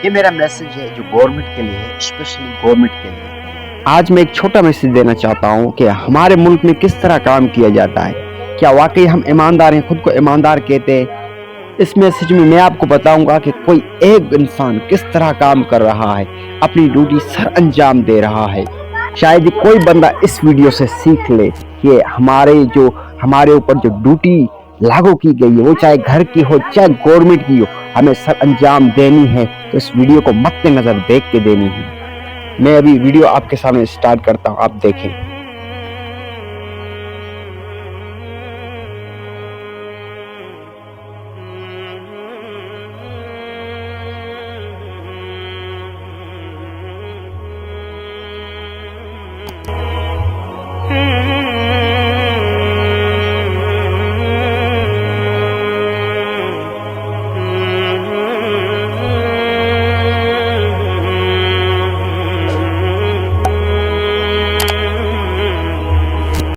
ये मेरा मैसेज है जो गवर्नमेंट के लिए है, स्पेशली गवर्नमेंट के लिए। आज मैं एक छोटा मैसेज देना चाहता हूँ कि हमारे मुल्क में किस तरह काम किया जाता है। क्या वाकई हम ईमानदार हैं, खुद को ईमानदार कहते हैं? इस मैसेज में मैं आपको बताऊंगा कि कोई एक इंसान किस तरह काम कर रहा है, अपनी ड्यूटी सर अंजाम दे रहा है। शायद ही कोई बंदा इस वीडियो से सीख ले कि हमारे ऊपर जो ड्यूटी लागू की गई है, वो चाहे घर की हो चाहे गवर्नमेंट की हो, हमें सर अंजाम देनी है। तो इस वीडियो को मद्देनजर देख के देनी है। मैं अभी वीडियो आपके सामने स्टार्ट करता हूँ, आप देखें।